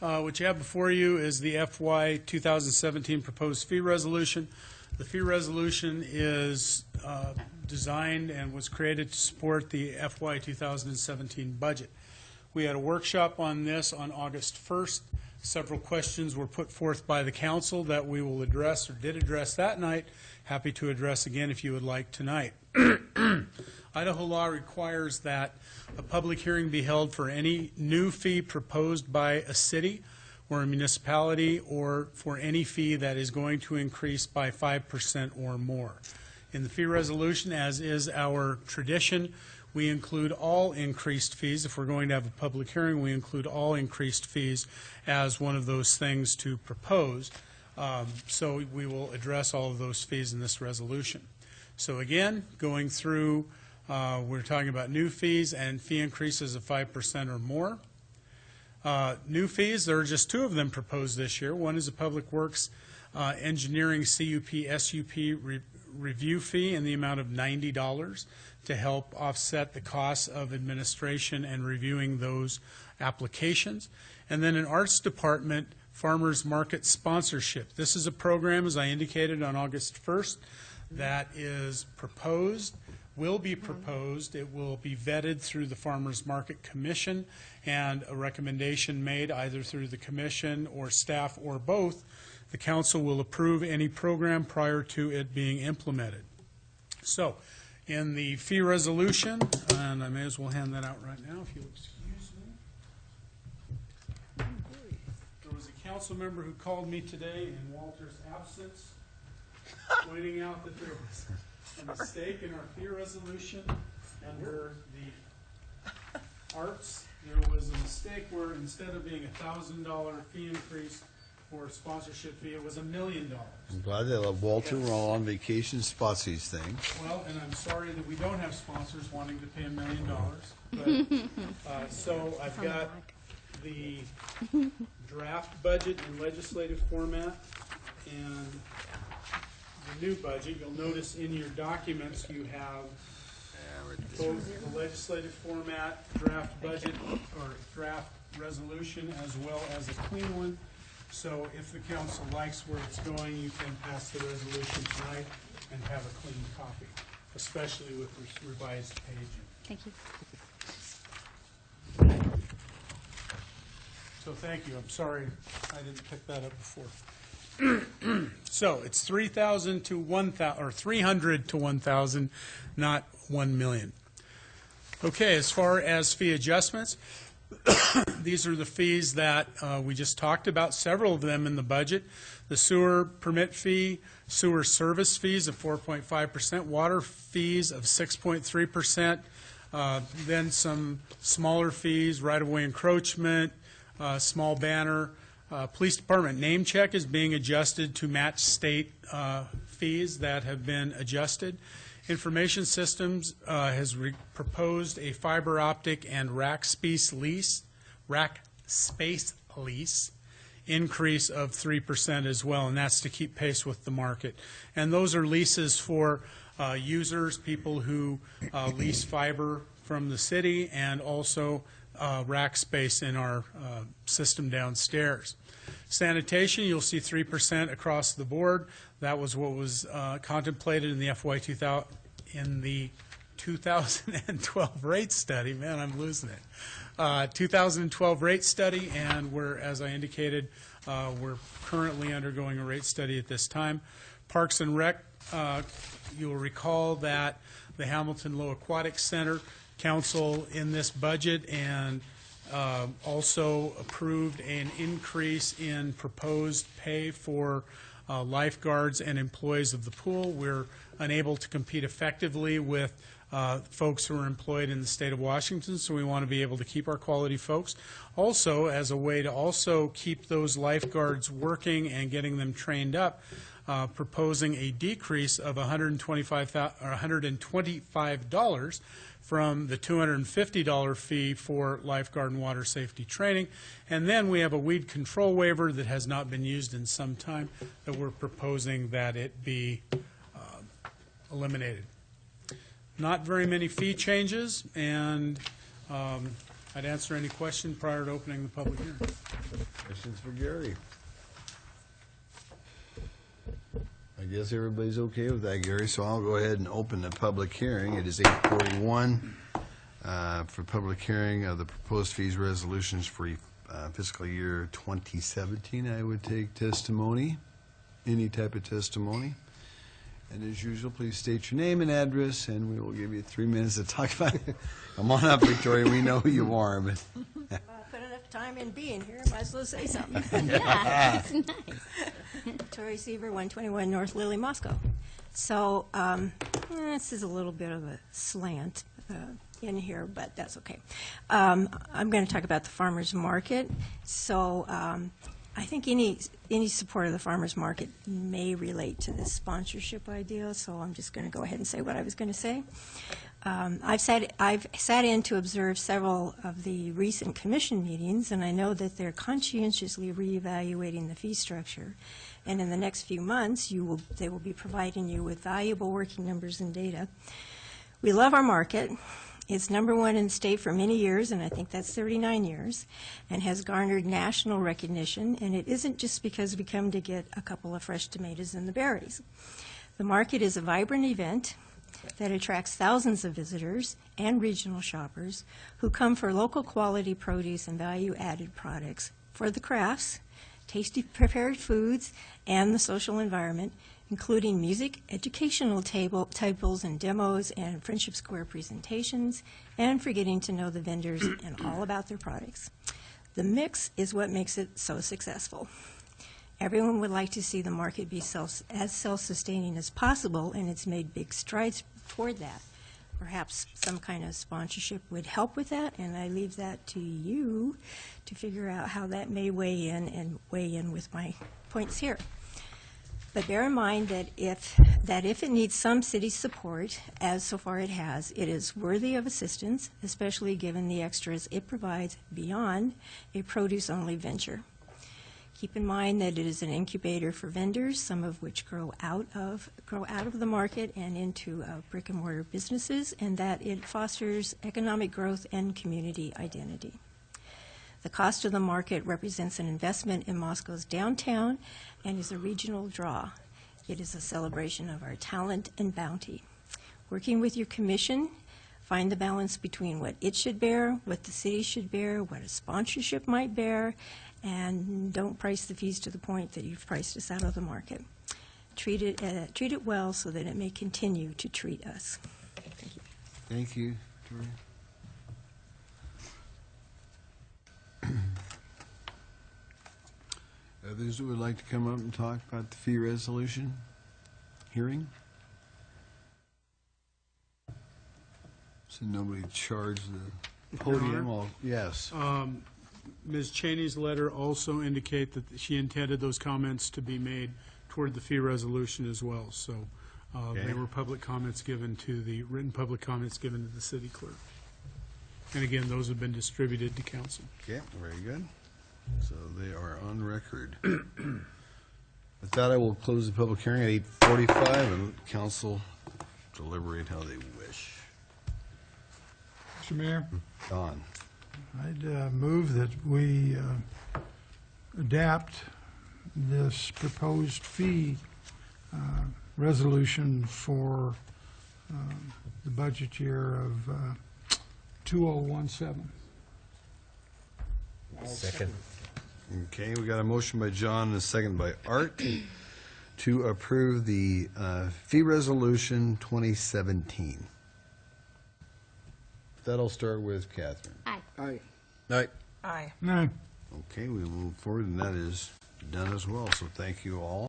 What you have before you is the FY 2017 proposed fee resolution. The fee resolution is designed and was created to support the FY 2017 budget. We had a workshop on this on August 1st. Several questions were put forth by the council that we will address or did address that night. Happy to address again if you would like tonight. Idaho law requires that a public hearing be held for any new fee proposed by a city or a municipality, or for any fee that is going to increase by 5% or more. In the fee resolution, as is our tradition, we include all increased fees. If we're going to have a public hearing, we include all increased fees as one of those things to propose. So we will address all of those fees in this resolution. So again, going through, we're talking about new fees and fee increases of 5% or more. New fees, there are just two of them proposed this year. One is a Public Works Engineering CUP-SUP review fee in the amount of $90 to help offset the costs of administration and reviewing those applications. And then an Arts Department Farmers Market sponsorship. This is a program, as I indicated on August 1st, that is proposed, will be proposed. It will be vetted through the Farmers Market Commission, and a recommendation made either through the commission or staff or both. The council will approve any program prior to it being implemented. So in the fee resolution, and I may as well hand that out right now if you'll excuse me. There was a council member who called me today in Walter's absence, pointing out that there was a mistake in our fee resolution under the arts. There was a mistake where instead of being a $1,000 fee increase for sponsorship fee, it was $1 million. I'm glad they love Walter. We're all on vacation, spots these things. Well, and I'm sorry that we don't have sponsors wanting to pay $1 million. But, so I've got the draft budget in legislative format and the new budget. You'll notice in your documents you have both the legislative format, draft budget, or draft resolution, as well as a clean one. So if the council likes where it's going, you can pass the resolution tonight and have a clean copy, especially with revised paging. Thank you. So thank you. I'm sorry I didn't pick that up before. So it's 3,000 to 1,000, or 300 to 1,000, not 1 million. Okay, as far as fee adjustments, these are the fees that we just talked about, several of them in the budget. The sewer permit fee, sewer service fees of 4.5%, water fees of 6.3%, then some smaller fees, right-of-way encroachment, small banner. Police Department name check is being adjusted to match state fees that have been adjusted. Information Systems has proposed a fiber optic and rack space lease increase of 3% as well, and that's to keep pace with the market. And those are leases for users, people who lease fiber from the city, and also rack space in our system downstairs. Sanitation, you'll see 3% across the board. That was what was contemplated in the FY 2012 rate study. Man, I'm losing it. 2012 rate study, and as I indicated, we're currently undergoing a rate study at this time. Parks and Rec, you'll recall that the Hamilton Low Aquatic Center Council in this budget and also approved an increase in proposed pay for lifeguards and employees of the pool. We're unable to compete effectively with folks who are employed in the state of Washington, so we want to be able to keep our quality folks. Also, as a way to also keep those lifeguards working and getting them trained up, proposing a decrease of $125 from the $250 fee for lifeguard and water safety training. And then we have a weed control waiver that has not been used in some time that we're proposing that it be eliminated. Not very many fee changes, and I'd answer any question prior to opening the public hearing. Questions for Gary? I guess everybody's okay with that, Gary, so I'll go ahead and open the public hearing. It is 8:41 for public hearing of the proposed fees resolutions for fiscal year 2017. I would take testimony, any type of testimony. And as usual, please state your name and address, and we will give you 3 minutes to talk about it. Come on up, Victoria, we know who you are, but Put enough time in being here, might as well say something. Yeah, it's nice. Victoria Seaver, 121 North Lily, Moscow. So this is a little bit of a slant in here, but that's okay. I'm going to talk about the farmers market. So I think any support of the farmers market may relate to this sponsorship idea, so I'm just going to go ahead and say what I was going to say. I've sat in to observe several of the recent commission meetings, and I know that they're conscientiously reevaluating the fee structure. And in the next few months, they will be providing you with valuable working numbers and data. We love our market. It's #1 in the state for many years, and I think that's 39 years, and has garnered national recognition. And it isn't just because we come to get a couple of fresh tomatoes and the berries. The market is a vibrant event that attracts thousands of visitors and regional shoppers who come for local quality produce and value-added products, for the crafts, tasty prepared foods, and the social environment, including music, educational tables and demos, and Friendship Square presentations, and for getting to know the vendors and all about their products. The mix is what makes it so successful. Everyone would like to see the market be as self-sustaining as possible, and it's made big strides toward that. Perhaps some kind of sponsorship would help with that, and I leave that to you to figure out how that may weigh in with my points here. But bear in mind that if it needs some city support, as so far it has, it is worthy of assistance, especially given the extras it provides beyond a produce-only venture. Keep in mind that it is an incubator for vendors, some of which grow out of the market and into brick-and-mortar businesses, and that it fosters economic growth and community identity. The cost of the market represents an investment in Moscow's downtown and is a regional draw. It is a celebration of our talent and bounty. Working with your commission, find the balance between what it should bear, what the city should bear, what a sponsorship might bear, and don't price the fees to the point that you've priced us out of the market. Treat it well so that it may continue to treat us. Thank you. thank you, Victoria. Others who would like to come up and talk about the fee resolution hearing? So nobody charged the podium? Yes. Ms. Cheney's letter also indicate that she intended those comments to be made toward the fee resolution as well. So Okay. they were public comments given to the, written public comments given to the city clerk. And again, those have been distributed to council. Okay, very good. So they are on record. With that, I will close the public hearing at 8:45 and let council deliberate how they wish. Mr. Mayor, Don? I'd move that we adapt this proposed fee resolution for the budget year of 2017. Second. Okay, we got a motion by John and a second by Art to approve the fee resolution 2017. That'll start with Catherine. Aye. Aye. Aye. Aye. No. Okay, we move forward, and that is done as well, so thank you all.